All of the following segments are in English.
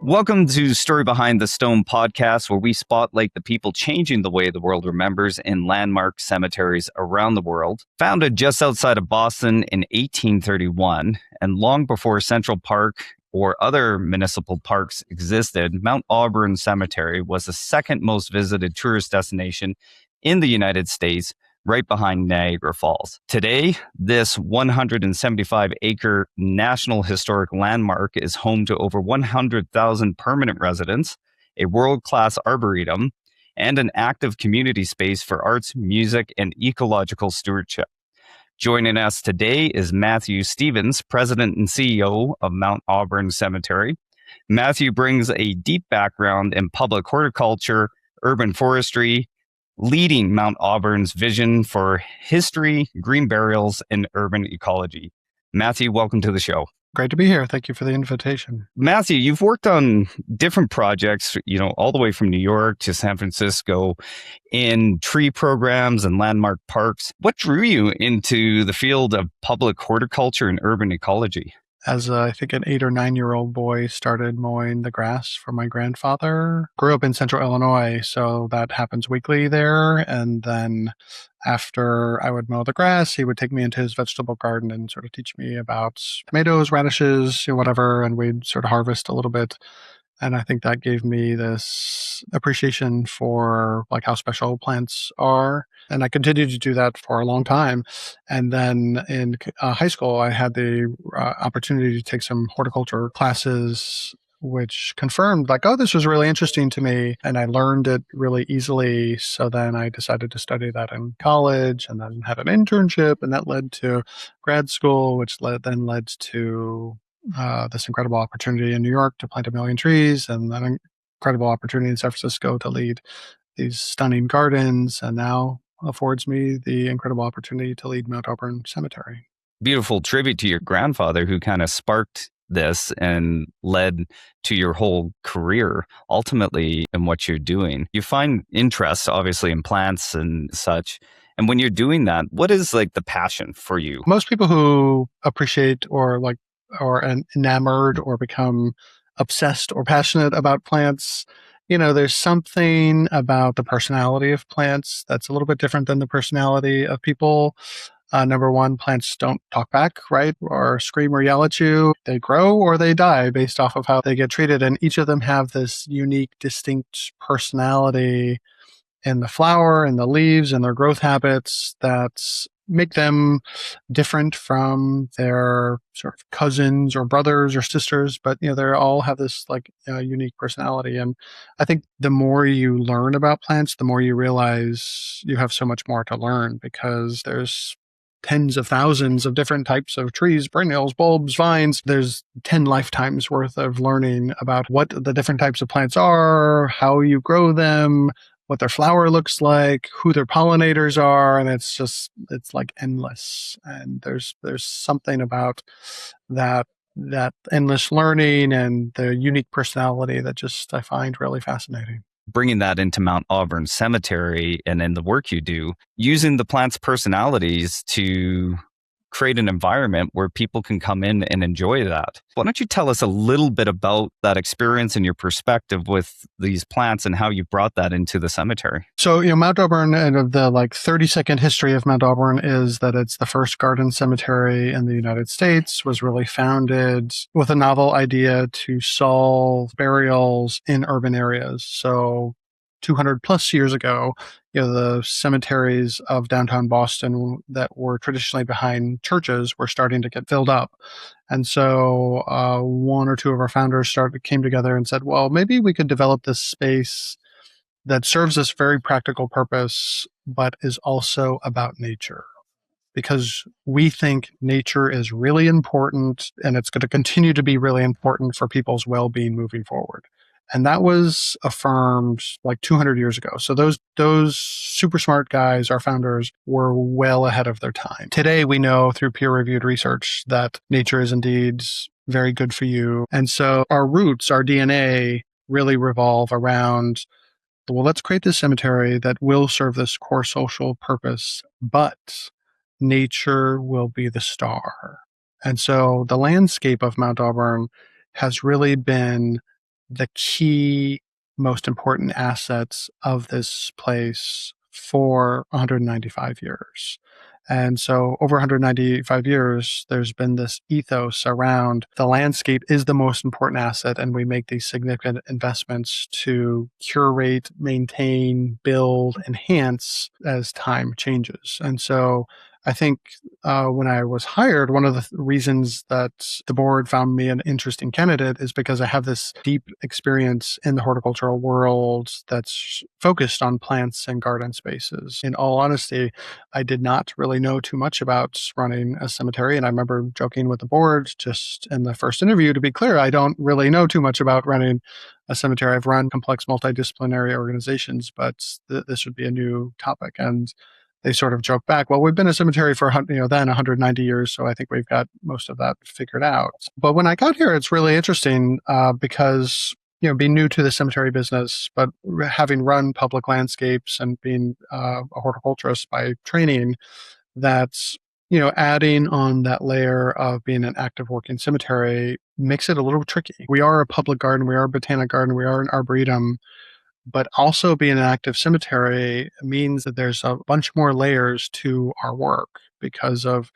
Welcome to Story Behind the Stone podcast, where we spotlight the people changing the way the world remembers in landmark cemeteries around the world. Founded just outside of Boston in 1831, and long before Central Park or other municipal parks existed, Mount Auburn Cemetery was the second most visited tourist destination in the United States, right behind Niagara Falls. Today, this 175-acre National Historic Landmark is home to over 100,000 permanent residents, a world-class arboretum, and an active community space for arts, music, and ecological stewardship. Joining us today is Matthew Stevens, President and CEO of Mount Auburn Cemetery. Matthew brings a deep background in public horticulture, urban forestry, leading Mount Auburn's vision for history, green burials, and urban ecology. Matthew, welcome to the show. Great to be here. Thank you for the invitation. Matthew, you've worked on different projects, all the way from New York to San Francisco in tree programs and landmark parks. What drew you into the field of public horticulture and urban ecology? As I think an 8 or 9-year-old boy, started mowing the grass for my grandfather. Grew up in central Illinois, so that happens weekly there. And then after I would mow the grass, he would take me into his vegetable garden and sort of teach me about tomatoes, radishes, whatever, and we'd sort of harvest a little bit. And I think that gave me this appreciation for how special plants are. And I continued to do that for a long time. And then in high school, I had the opportunity to take some horticulture classes, which confirmed this was really interesting to me. And I learned it really easily. So then I decided to study that in college and then had an internship. And that led to grad school, which then led to this incredible opportunity in New York to plant 1 million trees, and an incredible opportunity in San Francisco to lead these stunning gardens, and now affords me the incredible opportunity to lead Mount Auburn Cemetery. Beautiful tribute to your grandfather, who kind of sparked this and led to your whole career ultimately in what you're doing. You find interest obviously in plants and such. And when you're doing that, what is the passion for you? Most people who appreciate or enamored or become obsessed or passionate about plants, there's something about the personality of plants that's a little bit different than the personality of people. Number one, plants don't talk back, right? Or scream or yell at you. They grow or they die based off of how they get treated. And each of them have this unique, distinct personality in the flower and the leaves and their growth habits that make them different from their sort of cousins or brothers or sisters, but they all have this unique personality. And I think the more you learn about plants, the more you realize you have so much more to learn, because there's tens of thousands of different types of trees, perennials, bulbs, vines. There's 10 lifetimes worth of learning about what the different types of plants are, how you grow them, what their flower looks like, who their pollinators are, and it's endless. And there's something about that endless learning and the unique personality that I find really fascinating. Bringing that into Mount Auburn Cemetery and in the work you do, using the plants' personalities to create an environment where people can come in and enjoy that. Why don't you tell us a little bit about that experience and your perspective with these plants and how you brought that into the cemetery? So, Mount Auburn, and the 30-second history of Mount Auburn is that it's the first garden cemetery in the United States, was really founded with a novel idea to solve burials in urban areas. So 200 plus years ago, the cemeteries of downtown Boston that were traditionally behind churches were starting to get filled up. And so one or two of our founders came together and said, well, maybe we could develop this space that serves this very practical purpose, but is also about nature. Because we think nature is really important, and it's going to continue to be really important for people's well-being moving forward. And that was affirmed 200 years ago. So those super smart guys, our founders, were well ahead of their time. Today, we know through peer-reviewed research that nature is indeed very good for you. And so our roots, our DNA, really revolve around, well, let's create this cemetery that will serve this core social purpose, but nature will be the star. And so the landscape of Mount Auburn has really been the key, most important assets of this place for 195 years. And so over 195 years, there's been this ethos around the landscape is the most important asset, and we make these significant investments to curate, maintain, build, enhance as time changes. And so I think when I was hired, one of the reasons that the board found me an interesting candidate is because I have this deep experience in the horticultural world that's focused on plants and garden spaces. In all honesty, I did not really know too much about running a cemetery. And I remember joking with the board just in the first interview, to be clear, I don't really know too much about running a cemetery. I've run complex multidisciplinary organizations, but this would be a new topic. And they sort of joke back, well, we've been a cemetery for 190 years, so I think we've got most of that figured out. But when I got here, it's really interesting because being new to the cemetery business, but having run public landscapes and being a horticulturist by training, that's adding on that layer of being an active working cemetery makes it a little tricky. We are a public garden, we are a botanic garden, we are an arboretum. But also being an active cemetery means that there's a bunch more layers to our work because of,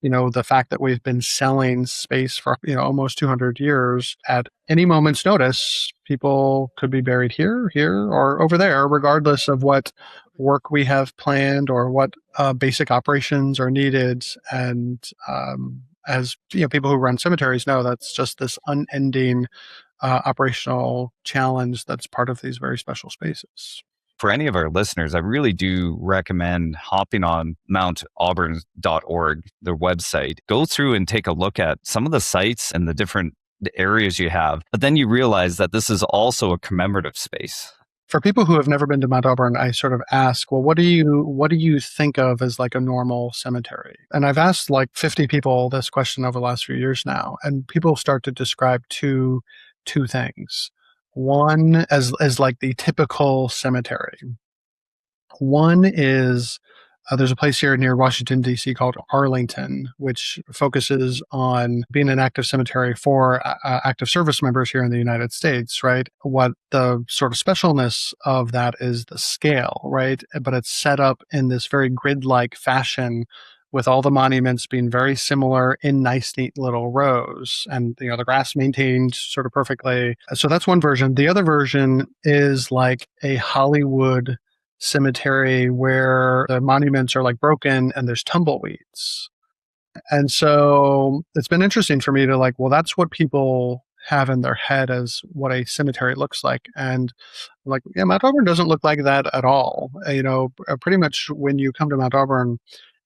the fact that we've been selling space for, almost 200 years. At any moment's notice, people could be buried here, or over there, regardless of what work we have planned or what basic operations are needed. And as people who run cemeteries know, that's just this unending operational challenge that's part of these very special spaces. For any of our listeners, I really do recommend hopping on montauburn.org, their website. Go through and take a look at some of the sites and the different areas you have. But then you realize that this is also a commemorative space. For people who have never been to Mount Auburn, I sort of ask, well, what do you think of as like a normal cemetery? And I've asked like 50 people this question over the last few years now, and people start to describe two things. One as like the typical cemetery. One is there's a place here near Washington, D.C. called Arlington, which focuses on being an active cemetery for active service members here in the United States, right? What the sort of specialness of that is the scale, right? But it's set up in this very grid-like fashion with all the monuments being very similar in nice, neat little rows, and the grass maintained sort of perfectly. So that's one version. The other version is like a Hollywood cemetery where the monuments are like broken and there's tumbleweeds. And so it's been interesting for me to like, well, that's what people have in their head as what a cemetery looks like. And like, yeah, Mount Auburn doesn't look like that at all. Pretty much when you come to Mount Auburn,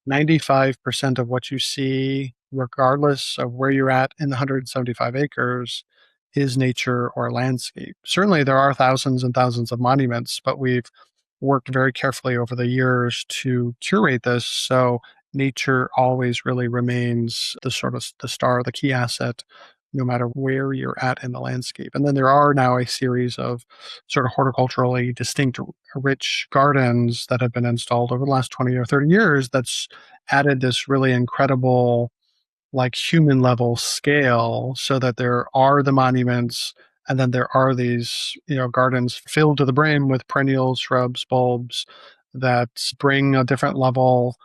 95% of what you see, regardless of where you're at in the 175 acres, is nature or landscape. Certainly there are thousands and thousands of monuments, but we've worked very carefully over the years to curate this. So nature always really remains the sort of the star, the key asset, no matter where you're at in the landscape. And then there are now a series of sort of horticulturally distinct, rich gardens that have been installed over the last 20 or 30 years that's added this really incredible, like human level scale, so that there are the monuments, and then there are these, gardens filled to the brim with perennials, shrubs, bulbs that bring a different level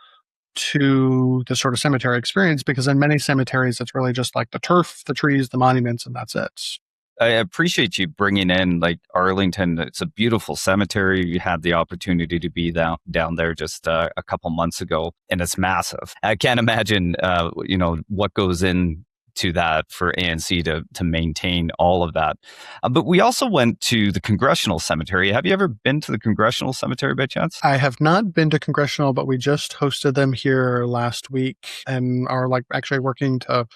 to the sort of cemetery experience, because in many cemeteries, it's really just like the turf, the trees, the monuments, and that's it. I appreciate you bringing in like Arlington. It's a beautiful cemetery. You had the opportunity to be down there just a couple months ago, and it's massive. I can't imagine, what goes into that for ANC to maintain all of that. But we also went to the Congressional Cemetery. Have you ever been to the Congressional Cemetery by chance? I have not been to Congressional, but we just hosted them here last week and are like actually working to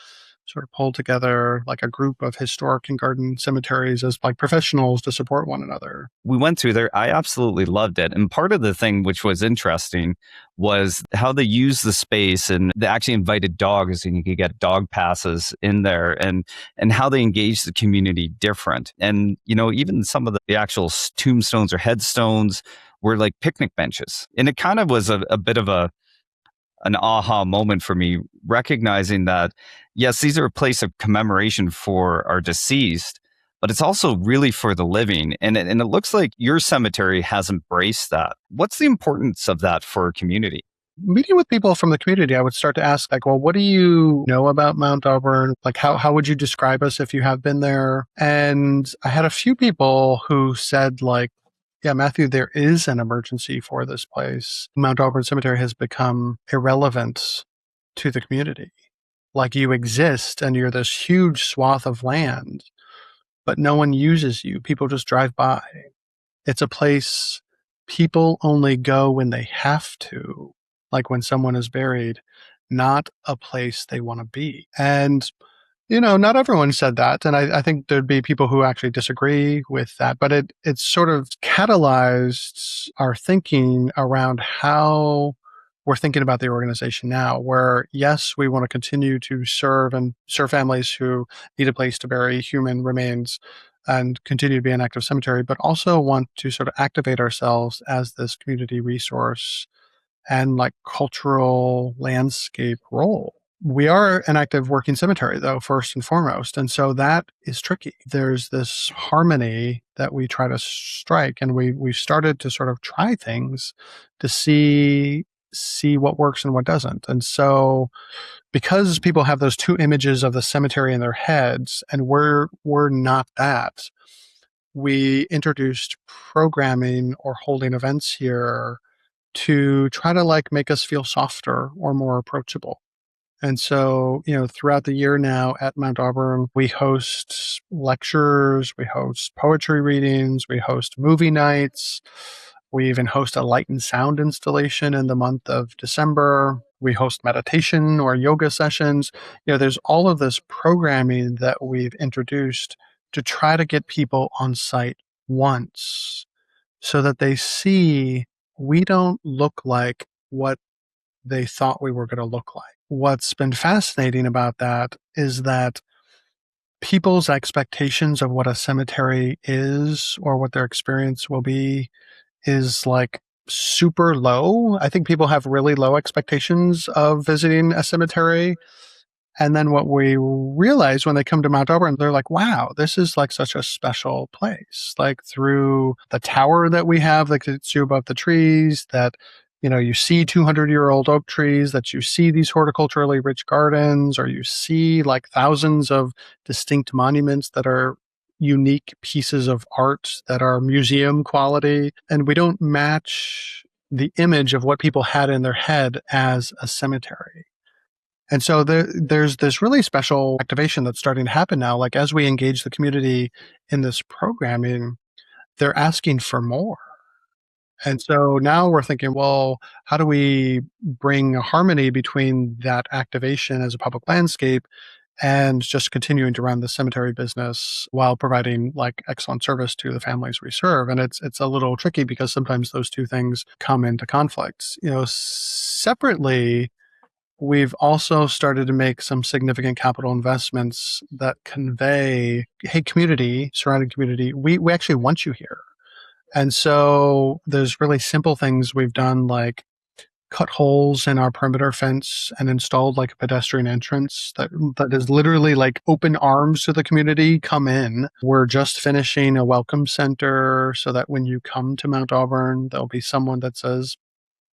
sort of pull together like a group of historic and garden cemeteries as like professionals to support one another. We went through there. I absolutely loved it. And part of the thing which was interesting was how they used the space, and they actually invited dogs, and you could get dog passes in there, and how they engaged the community different. And, even some of the actual tombstones or headstones were like picnic benches. And it kind of was a bit of an aha moment for me, recognizing that, yes, these are a place of commemoration for our deceased, but it's also really for the living. And it looks like your cemetery has embraced that. What's the importance of that for a community? Meeting with people from the community, I would start to ask, like, well, what do you know about Mount Auburn? Like, how would you describe us if you have been there? And I had a few people who said, like, yeah, Matthew, there is an emergency for this place. Mount Auburn Cemetery has become irrelevant to the community. Like, you exist and you're this huge swath of land, but no one uses you. People just drive by. It's a place people only go when they have to, like when someone is buried, not a place they want to be. And, not everyone said that. And I think there'd be people who actually disagree with that, but it sort of catalyzed our thinking around how we're thinking about the organization now, where yes, we want to continue to serve families who need a place to bury human remains and continue to be an active cemetery, but also want to sort of activate ourselves as this community resource and like cultural landscape role. We are an active working cemetery, though, first and foremost. And so that is tricky. There's this harmony that we try to strike, and we started to sort of try things to see what works and what doesn't. And so because people have those two images of the cemetery in their heads, and we're not that, we introduced programming or holding events here to try to like make us feel softer or more approachable. And so, throughout the year now at Mount Auburn, we host lectures, we host poetry readings, we host movie nights. We even host a light and sound installation in the month of December. We host meditation or yoga sessions. There's all of this programming that we've introduced to try to get people on site once so that they see we don't look like what they thought we were going to look like. What's been fascinating about that is that people's expectations of what a cemetery is or what their experience will be is like super low. I think people have really low expectations of visiting a cemetery. And then what we realize when they come to Mount Auburn, they're like, wow, this is like such a special place. Like through the tower that we have that gets you above the trees, that, you see 200-year-old oak trees, that you see these horticulturally rich gardens, or you see like thousands of distinct monuments that are unique pieces of art that are museum quality. And we don't match the image of what people had in their head as a cemetery. And so there's this really special activation that's starting to happen now. Like as we engage the community in this programming, they're asking for more. And so now we're thinking, well, how do we bring a harmony between that activation as a public landscape and just continuing to run the cemetery business while providing like excellent service to the families we serve? And it's a little tricky because sometimes those two things come into conflicts. Separately, we've also started to make some significant capital investments that convey, hey, community, surrounding community, we actually want you here. And so there's really simple things we've done, like cut holes in our perimeter fence and installed like a pedestrian entrance that is literally like open arms to the community, come in. We're just finishing a welcome center so that when you come to Mount Auburn, there'll be someone that says,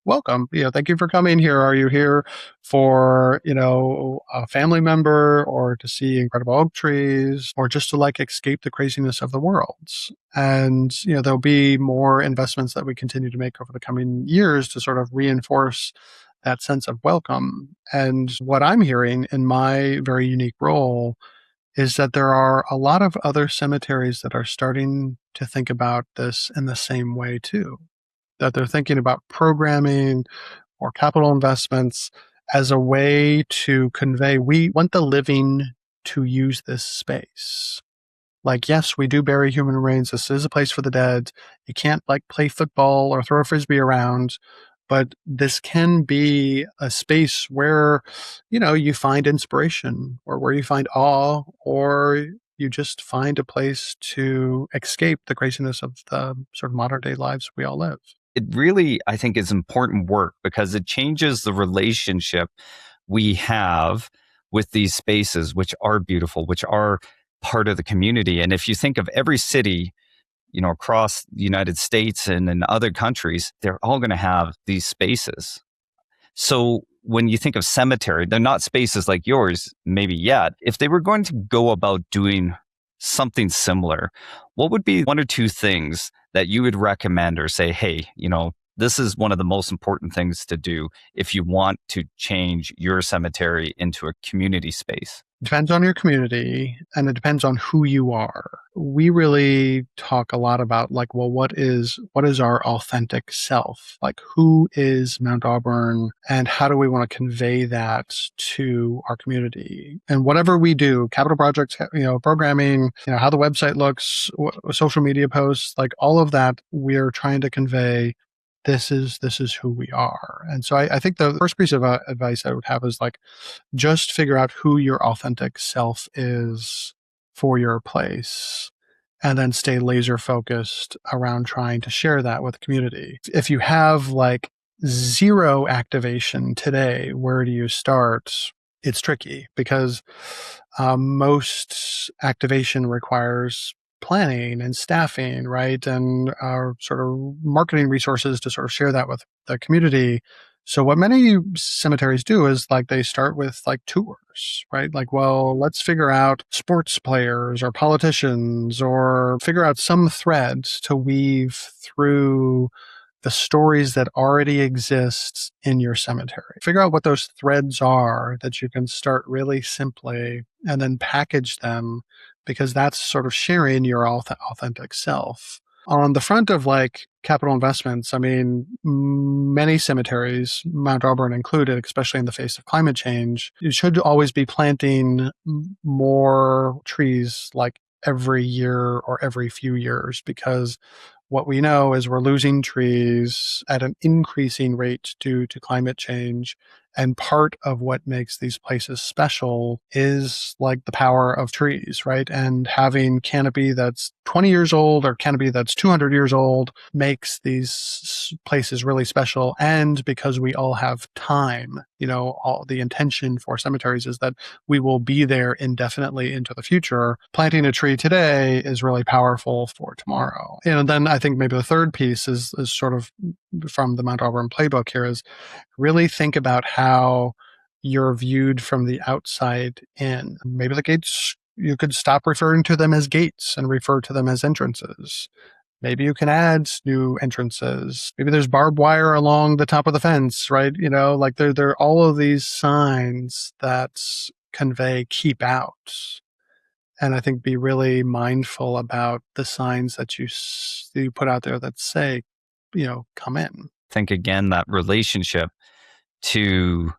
welcome. Thank you for coming here. Are you here for, a family member or to see incredible oak trees or just to like escape the craziness of the world? And, there'll be more investments that we continue to make over the coming years to sort of reinforce that sense of welcome. And what I'm hearing in my very unique role is that there are a lot of other cemeteries that are starting to think about this in the same way too. That they're thinking about programming or capital investments as a way to convey, we want the living to use this space. Like, yes, we do bury human remains. This is a place for the dead. You can't like play football or throw a frisbee around, but this can be a space where, you find inspiration or where you find awe, or you just find a place to escape the craziness of the sort of modern day lives we all live. It really, I think, is important work because it changes the relationship we have with these spaces, which are beautiful, which are part of the community. And if you think of every city, across the United States and in other countries, they're all going to have these spaces. So when you think of cemetery, they're not spaces like yours, maybe yet. If they were going to go about doing something similar, what would be one or two things that you would recommend or say, hey, this is one of the most important things to do if you want to change your cemetery into a community space? Depends on your community, and it depends on who you are. We really talk a lot about what is our authentic self? Like, who is Mount Auburn, and how do we want to convey that to our community? And whatever we do, capital projects, programming, how the website looks, social media posts, like all of that, we're trying to convey this is who we are. And so I think the first piece of advice I would have is just figure out who your authentic self is for your place, and then stay laser focused around trying to share that with the community. If you have zero activation today, where do you start? It's tricky because most activation requires planning and staffing, right? And sort of marketing resources to sort of share that with the community. So what many cemeteries do is they start with tours, right? Well, let's figure out sports players or politicians, or figure out some threads to weave through the stories that already exist in your cemetery. Figure out what those threads are that you can start really simply, and then package them, because that's sort of sharing your authentic self. On the front of capital investments, I mean, many cemeteries, Mount Auburn included, especially in the face of climate change, you should always be planting more trees every year or every few years, because what we know is we're losing trees at an increasing rate due to climate change. And part of what makes these places special is the power of trees, right? And having canopy that's 20 years old or canopy that's 200 years old makes these places really special. And because we all have time, all the intention for cemeteries is that we will be there indefinitely into the future. Planting a tree today is really powerful for tomorrow. And then I think maybe the third piece is sort of from the Mount Auburn playbook here, is really think about how you're viewed from the outside in. Maybe the gates, you could stop referring to them as gates and refer to them as entrances. Maybe you can add new entrances. Maybe there's barbed wire along the top of the fence, right? There are all of these signs that convey keep out. And I think be really mindful about the signs that you put out there that say, come in. Think again, that relationship to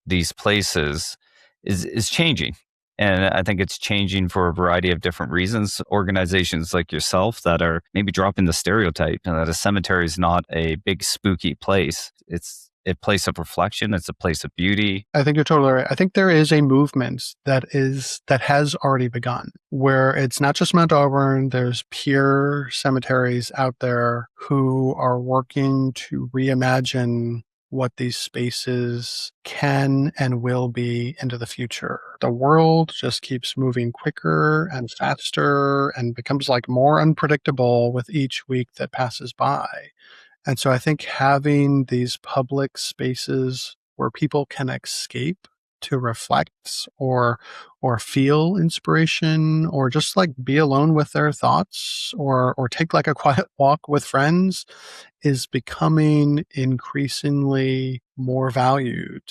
these places is changing. And I think it's changing for a variety of different reasons. Organizations like yourself that are maybe dropping the stereotype that a cemetery is not a big spooky place. It's a place of reflection. It's a place of beauty. I think you're totally right. I think there is a movement that has already begun, where it's not just Mount Auburn. There's peer cemeteries out there who are working to reimagine what these spaces can and will be into the future. The world just keeps moving quicker and faster and becomes more unpredictable with each week that passes by. And so I think having these public spaces where people can escape to reflect or feel inspiration, or just be alone with their thoughts, or take a quiet walk with friends, is becoming increasingly more valued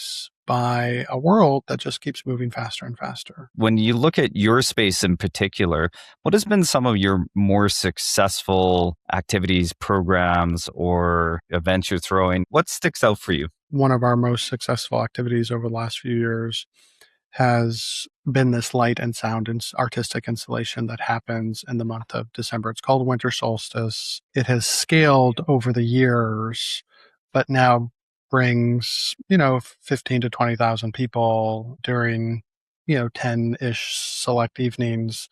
by a world that just keeps moving faster and faster. When you look at your space in particular, what has been some of your more successful activities, programs, or events you're throwing? What sticks out for you? One of our most successful activities over the last few years has been this light and sound and artistic installation that happens in the month of December. It's called Winter Solstice. It has scaled over the years, but now brings 15 to 20,000 people during 10-ish select evenings,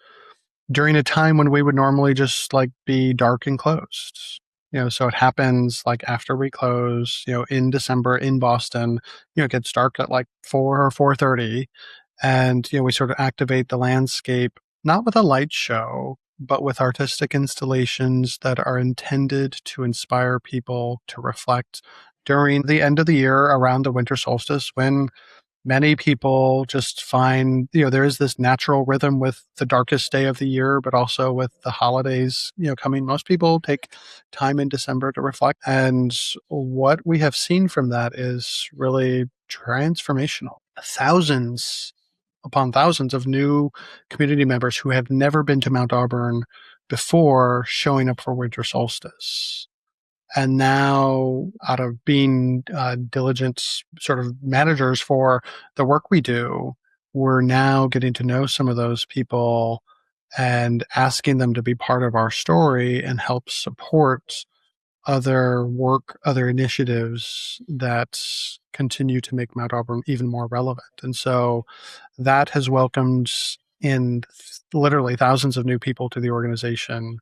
during a time when we would normally just be dark and closed. So it happens after we close, in December in Boston, it gets dark at 4 or 4:30, and we sort of activate the landscape not with a light show, but with artistic installations that are intended to inspire people to reflect during the end of the year around the winter solstice when many people just find, there is this natural rhythm with the darkest day of the year, but also with the holidays, coming. Most people take time in December to reflect. And what we have seen from that is really transformational. Thousands upon thousands of new community members who have never been to Mount Auburn before showing up for winter solstice. And now, out of being diligent sort of managers for the work we do, we're now getting to know some of those people and asking them to be part of our story and help support other work, other initiatives that continue to make Mount Auburn even more relevant. And so that has welcomed in literally thousands of new people to the organization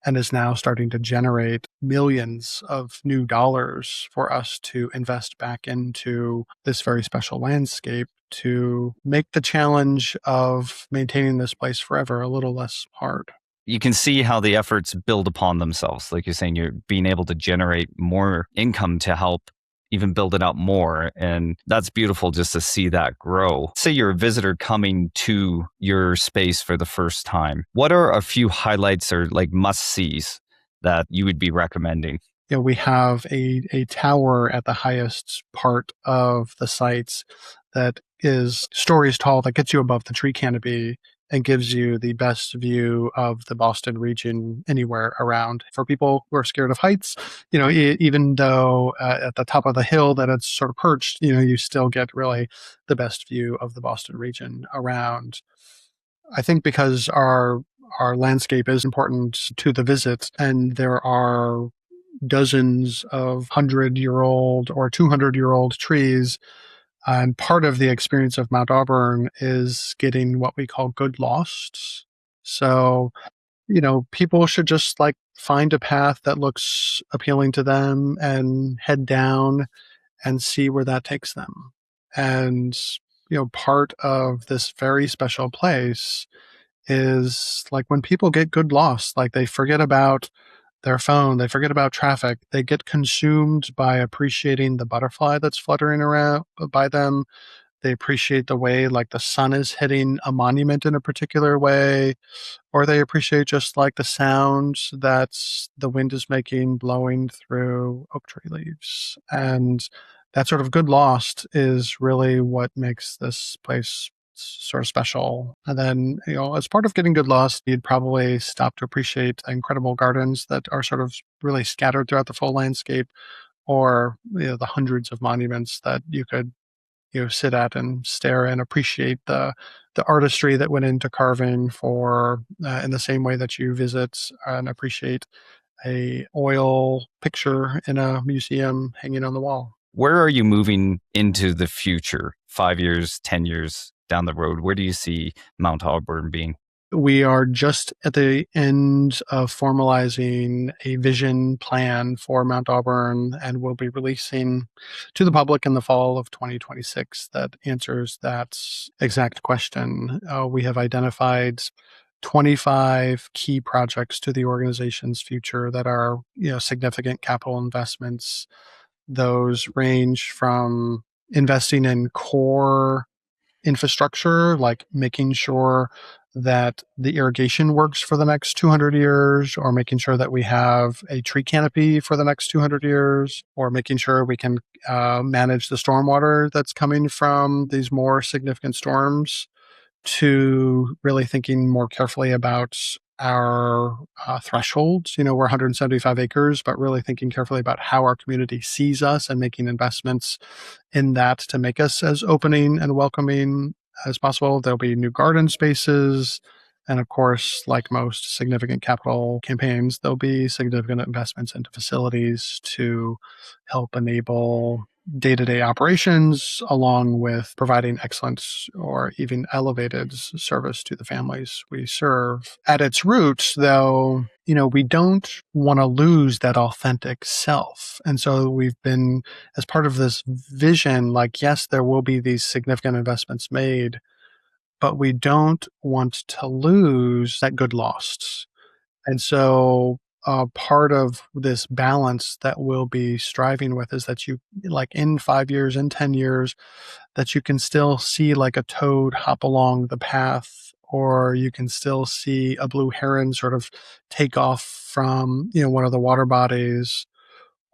and is now starting to generate millions of new dollars for us to invest back into this very special landscape to make the challenge of maintaining this place forever a little less hard. You can see how the efforts build upon themselves. Like you're saying, you're being able to generate more income to help even build it out more. And that's beautiful just to see that grow. Say you're a visitor coming to your space for the first time. What are a few highlights or like must-sees that you would be recommending? We have a tower at the highest part of the sites that is stories tall, that gets you above the tree canopy and gives you the best view of the Boston region anywhere around. For people who are scared of heights, even though at the top of the hill that it's sort of perched, you still get really the best view of the Boston region around. I think because our landscape is important to the visit, and there are dozens of 100-year-old or 200-year-old trees. And part of the experience of Mount Auburn is getting what we call good lost. So, people should just like find a path that looks appealing to them and head down and see where that takes them. And, part of this very special place is like when people get good lost, like they forget about their phone, they forget about traffic, they get consumed by appreciating the butterfly that's fluttering around by them. They appreciate the way like the sun is hitting a monument in a particular way, or they appreciate just like the sounds that the wind is making blowing through oak tree leaves. And that sort of good lost is really what makes this place sort of special. And then, as part of getting good lost, you'd probably stop to appreciate incredible gardens that are sort of really scattered throughout the full landscape, or the hundreds of monuments that you could sit at and stare and appreciate the artistry that went into carving for in the same way that you visit and appreciate a oil picture in a museum hanging on the wall. Where are you moving into the future? 5 years, 10 years down the road? Where do you see Mount Auburn being? We are just at the end of formalizing a vision plan for Mount Auburn, and we'll be releasing to the public in the fall of 2026 that answers that exact question. We have identified 25 key projects to the organization's future that are, significant capital investments. Those range from investing in core infrastructure, like making sure that the irrigation works for the next 200 years, or making sure that we have a tree canopy for the next 200 years, or making sure we can manage the stormwater that's coming from these more significant storms, to really thinking more carefully about our thresholds. We're 175 acres, but really thinking carefully about how our community sees us and making investments in that to make us as opening and welcoming as possible. There'll be new garden spaces. And of course, like most significant capital campaigns, there'll be significant investments into facilities to help enable day-to-day operations, along with providing excellent or even elevated service to the families we serve. At its roots, though, we don't want to lose that authentic self. And so we've been, as part of this vision, like, yes, there will be these significant investments made, but we don't want to lose that good lost. And so part of this balance that we'll be striving with is that you, like in 5 years, in 10 years, that you can still see like a toad hop along the path, or you can still see a blue heron sort of take off from, one of the water bodies,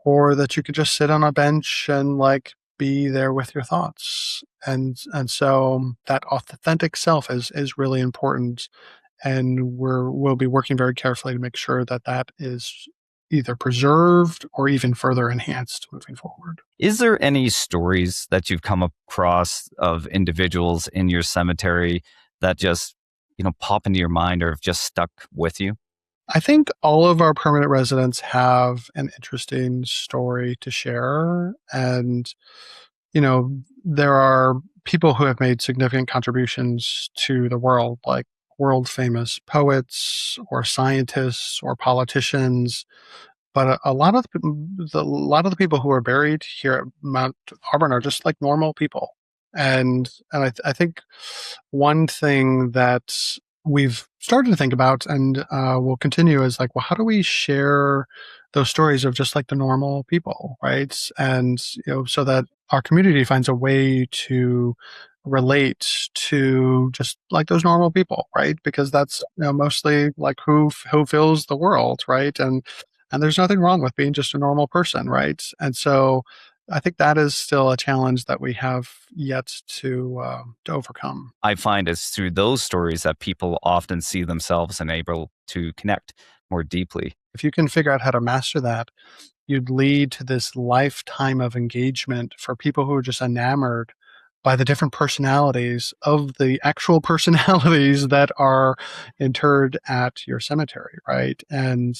or that you could just sit on a bench and like be there with your thoughts. And so that authentic self is really important, and we'll be working very carefully to make sure that that is either preserved or even further enhanced moving forward. Is there any stories that you've come across of individuals in your cemetery that just, pop into your mind or have just stuck with you? I think all of our permanent residents have an interesting story to share. And, there are people who have made significant contributions to the world, like world famous poets or scientists or politicians. But a lot of a lot of the people who are buried here at Mount Auburn are just like normal people. And I think one thing that we've started to think about, and will continue, is like, well, how do we share those stories of just like the normal people, right? And so that our community finds a way to relate to just like those normal people, right? Because that's mostly like who fills the world, right? And there's nothing wrong with being just a normal person, right? And so I think that is still a challenge that we have yet to overcome. I find it's through those stories that people often see themselves and able to connect more deeply. If you can figure out how to master that, you'd lead to this lifetime of engagement for people who are just enamored by the different personalities of the actual personalities that are interred at your cemetery, right? And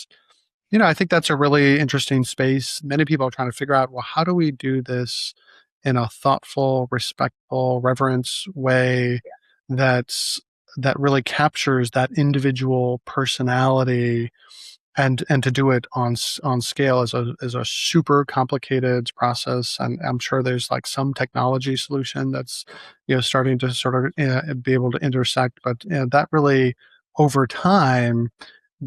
I think that's a really interesting space. Many people are trying to figure out, well, how do we do this in a thoughtful, respectful, reverence way that's that really captures that individual personality, and to do it on scale is a super complicated process. And I'm sure there's like some technology solution that's starting to sort of be able to intersect, but that really over time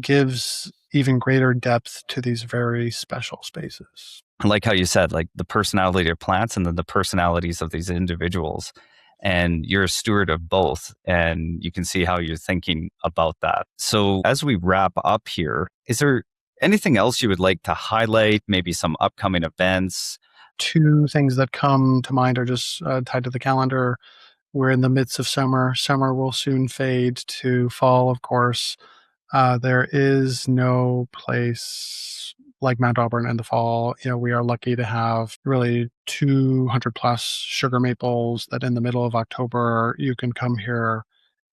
gives even greater depth to these very special spaces. I like how you said, like the personality of plants and then the personalities of these individuals. And you're a steward of both. And you can see how you're thinking about that. So as we wrap up here, is there anything else you would like to highlight? Maybe some upcoming events? Two things that come to mind are just tied to the calendar. We're in the midst of summer. Summer will soon fade to fall, of course. There is no place like Mount Auburn in the fall. We are lucky to have really 200 plus sugar maples that in the middle of October you can come here.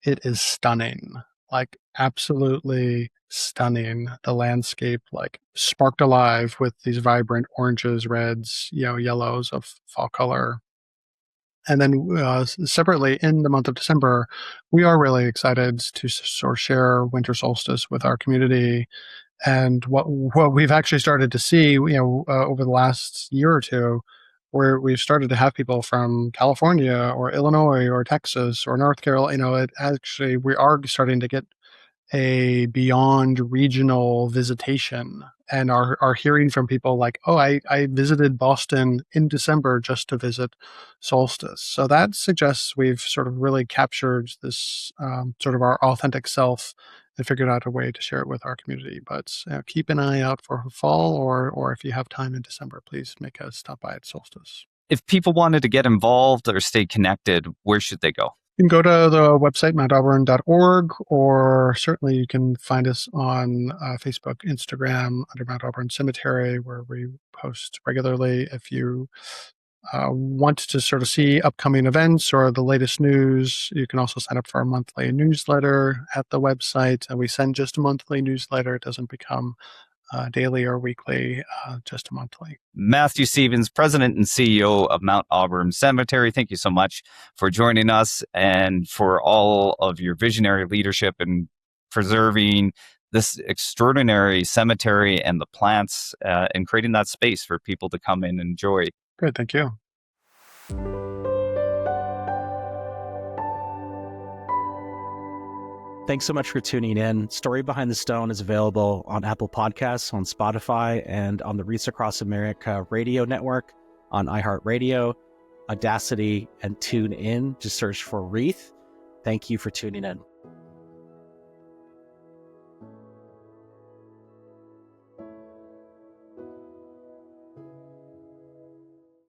It is stunning, like absolutely stunning. The landscape like sparked alive with these vibrant oranges, reds, yellows of fall color. And then separately in the month of December, we are really excited to sort of share Winter Solstice with our community. And what we've actually started to see, over the last year or two, where we've started to have people from California or Illinois or Texas or North Carolina. It actually, we are starting to get a beyond regional visitation, and are hearing from people like, oh, I visited Boston in December just to visit solstice. So that suggests we've sort of really captured this sort of our authentic self and figured out a way to share it with our community. But keep an eye out for fall, or if you have time in December, please make a stop by at solstice. If people wanted to get involved or stay connected, where should they go? You can go to the website, mountauburn.org, or certainly you can find us on Facebook, Instagram, under Mount Auburn Cemetery, where we post regularly. If you want to sort of see upcoming events or the latest news, you can also sign up for our monthly newsletter at the website. And we send just a monthly newsletter. It doesn't become daily or weekly, just a monthly. Matthew Stevens, President and CEO of Mount Auburn Cemetery, thank you so much for joining us and for all of your visionary leadership in preserving this extraordinary cemetery and the plants and creating that space for people to come in and enjoy. Good, thank you. Thanks so much for tuning in. Story Behind the Stone is available on Apple Podcasts, on Spotify, and on the Wreaths Across America radio network, on iHeartRadio, Audacity, and TuneIn. Just search for Wreath. Thank you for tuning in.